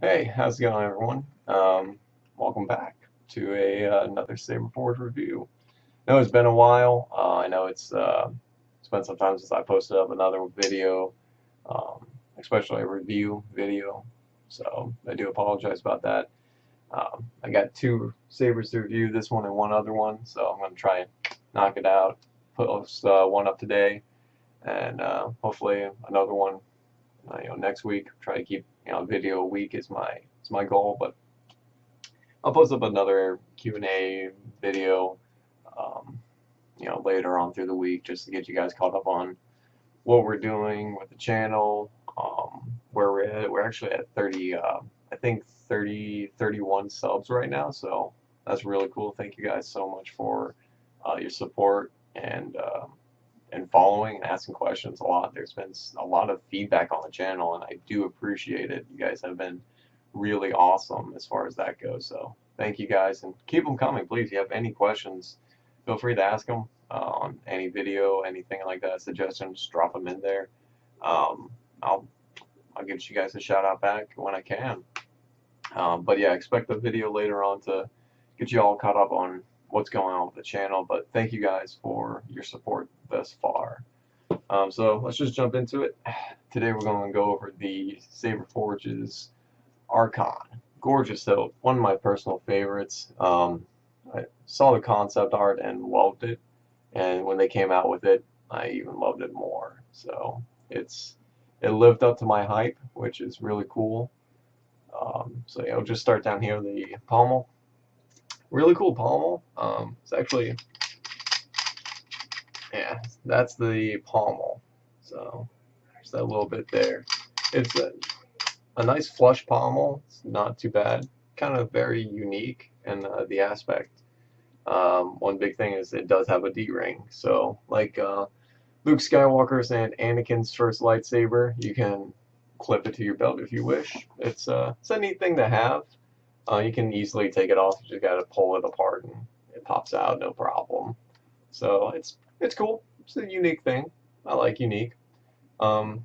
Hey, how's it going, everyone? Welcome back to another Saberforge review. I know it's been a while. I know it's been some time since I posted up another video, um, especially a review video. So I do apologize about that. I got two sabers to review, this one and one other one. So I'm gonna try and knock it out. Post one up today, and hopefully another one next week. Try to keep video a week is my goal, but I'll post up another Q&A video, um, later on through the week just to get you guys caught up on what we're doing with the channel, where we're at. We're actually at 30, I think 31 subs right now, so that's really cool. Thank you guys so much for your support and following and asking questions a lot. There's been a lot of feedback on the channel, and I do appreciate it. You guys have been really awesome as far as that goes. So thank you guys, and keep them coming, please. If you have any questions, feel free to ask them on any video, anything like that, suggestions, drop them in there. Um, I'll I'll give you guys a shout out back when I can. But yeah, expect the video later on to get you all caught up on what's going on with the channel. But thank you guys for your support thus far. So let's just jump into it. Today we're going to go over the Saberforge's Archon. Gorgeous though, one of my personal favorites. I saw the concept art and loved it, and when they came out with it, I even loved it more. So it lived up to my hype, which is really cool. So yeah, I'll just start down here, the pommel. Really cool pommel. It's actually, yeah, that's the pommel. So there's that little bit there. It's a nice flush pommel. It's not too bad. Kind of very unique in the aspect. One big thing is it does have a D-ring. So like Luke Skywalker's and Anakin's first lightsaber, you can clip it to your belt if you wish. It's a neat thing to have. You can easily take it off. You just gotta pull it apart and it pops out, no problem. So it's cool. It's a unique thing. I like unique. Um,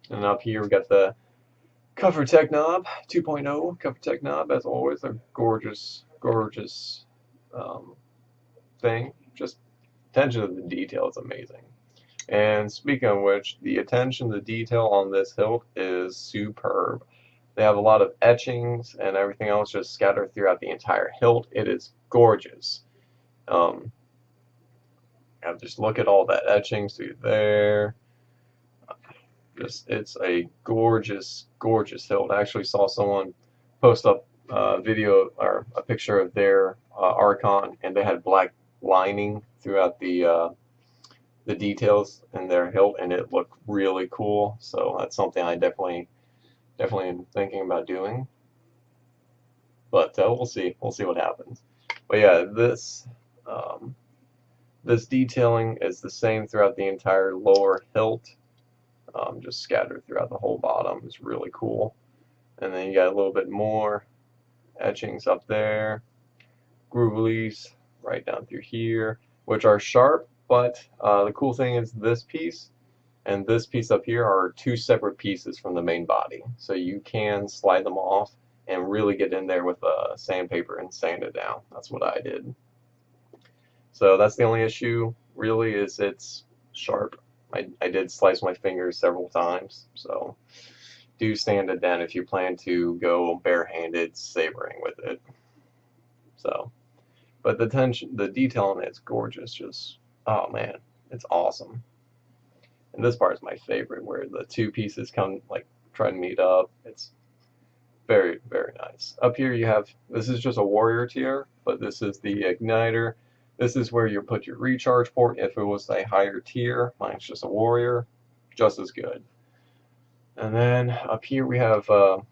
and up here we got the Cover Tech Knob 2.0 Cover Tech Knob, as always, a gorgeous, gorgeous thing. Just attention to the detail is amazing. And speaking of which, the attention to detail on this hilt is superb. They have a lot of etchings and everything else just scattered throughout the entire hilt. It is gorgeous. Um, just look at all that etchings through there. It's a gorgeous, gorgeous hilt. I actually saw someone post up a video or a picture of their Archon, and they had black lining throughout the details in their hilt, and it looked really cool. So that's something I definitely am thinking about doing. But we'll see. We'll see what happens. But yeah, this detailing is the same throughout the entire lower hilt. Just scattered throughout the whole bottom. Is really cool. And then you got a little bit more etchings up there, groovies right down through here, which are sharp. But the cool thing is this piece and this piece up here are two separate pieces from the main body. So you can slide them off and really get in there with sandpaper and sand it down. That's what I did. So that's the only issue really, is it's sharp. I did slice my fingers several times, so do sand it down if you plan to go barehanded sabering with it. So, but the detail on it's gorgeous. Just, oh man, it's awesome. And this part is my favorite, where the two pieces come, like, try to meet up. It's very, very nice. Up here you have, this is just a warrior tier, but this is the igniter. This is where you put your recharge port if it was a higher tier. Mine's just a warrior, just as good. And then up here we have the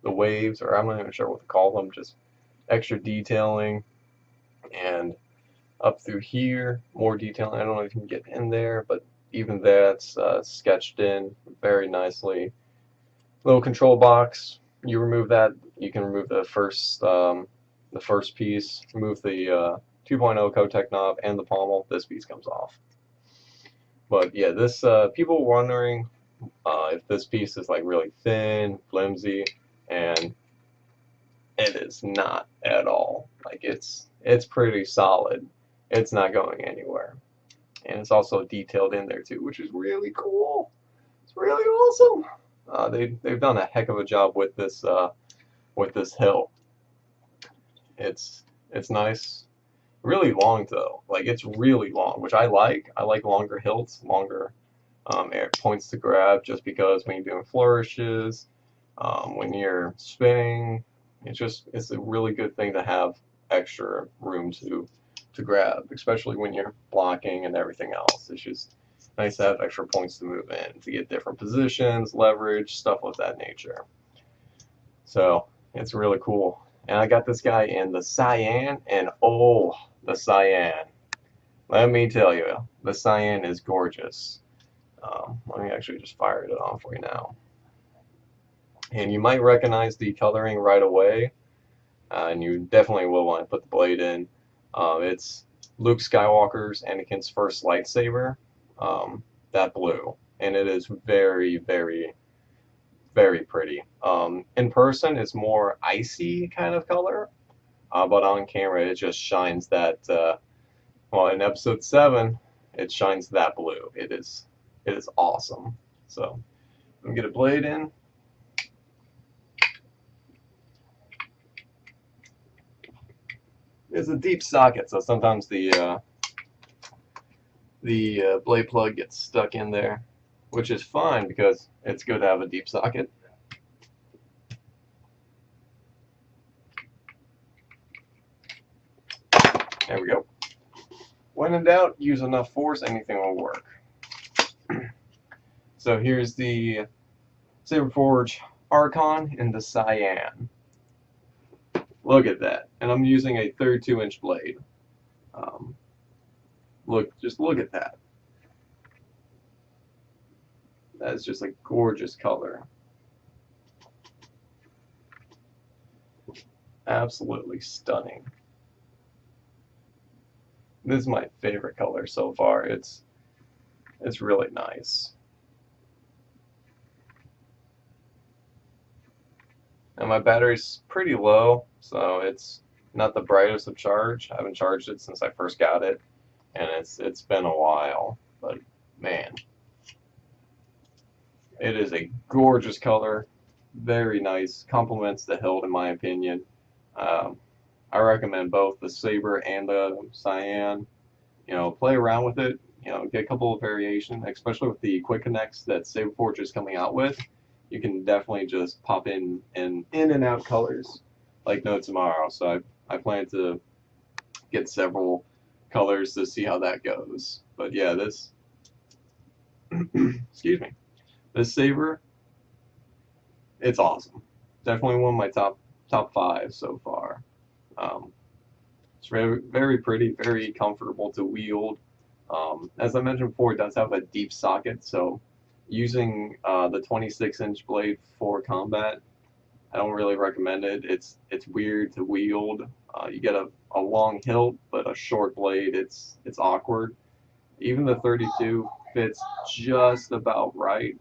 waves, or I'm not even sure what to call them, just extra detailing. And up through here, more detailing. I don't know if you can get in there, but even that's sketched in very nicely. Little control box. You remove that, you can remove the first piece, remove the 2.0 Cotec knob and the pommel. This piece comes off. But yeah, this people were wondering if this piece is like really thin, flimsy, and it is not at all. Like it's pretty solid. It's not going anywhere. And it's also detailed in there too, which is really cool. It's really awesome. They've done a heck of a job with this hilt. It's nice. Really long though. Like it's really long, which I like. I like longer hilts, longer points to grab, just because when you're doing flourishes, when you're spinning, it's a really good thing to have extra room to grab, especially when you're blocking and everything else. It's just nice to have extra points to move in, to get different positions, leverage, stuff of that nature. So it's really cool. And I got this guy in the Cyan, and oh, the Cyan. Let me tell you, the Cyan is gorgeous. Let me actually just fire it on for you now. And you might recognize the coloring right away, and you definitely will want to put the blade in. It's Luke Skywalker's Anakin's first lightsaber, that blue, and it is very, very, very pretty. In person, it's more icy kind of color, but on camera, it just shines that. Well, in Episode 7, it shines that blue. It is awesome. So, let me get a blade in. It's a deep socket, so sometimes the blade plug gets stuck in there, which is fine because it's good to have a deep socket. There we go. When in doubt, use enough force, anything will work. So here's the Saberforge Archon in the Cyan. Look at that. And I'm using a 32-inch blade. Just look at that. That's just a gorgeous color. Absolutely stunning. This is my favorite color so far. It's really nice. And my battery's pretty low, so it's not the brightest of charge. I haven't charged it since I first got it, and it's been a while. But man, it is a gorgeous color, very nice. Complements the hilt in my opinion. I recommend both the Saber and the Cyan. You know, play around with it. You know, get a couple of variations, especially with the quick connects that Saberforge is coming out with. You can definitely just pop in and out colors like no tomorrow. So I plan to get several colors to see how that goes. But yeah, this excuse me, this Saber, it's awesome. Definitely one of my top 5 so far. It's very, very pretty, very comfortable to wield. As I mentioned before, it does have a deep socket, so using the 26-inch blade for combat, I don't really recommend it. It's weird to wield. You get a long hilt, but a short blade. It's awkward. Even the 32 fits just about right,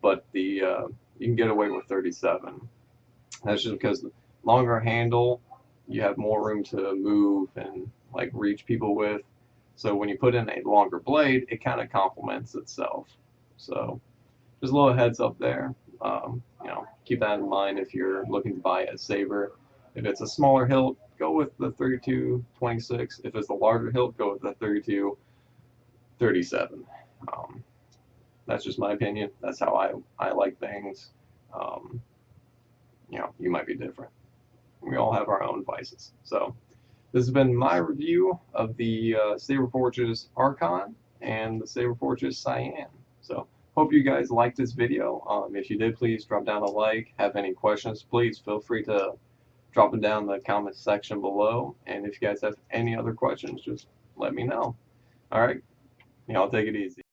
but you can get away with 37. That's just because the longer handle, you have more room to move and like reach people with. So when you put in a longer blade, it kind of complements itself. So just a little heads up there. You know, keep that in mind if you're looking to buy a saber. If it's a smaller hilt, go with the 32-26. If it's a larger hilt, go with the 32-37. That's just my opinion. That's how I like things. You know, you might be different. We all have our own vices. So this has been my review of the Saberforge's Archon and the Saberforge's Cyan. So hope you guys liked this video. If you did, please drop down a like. Have any questions, please feel free to drop them down in the comment section below. And if you guys have any other questions, just let me know. All right, y'all take it easy.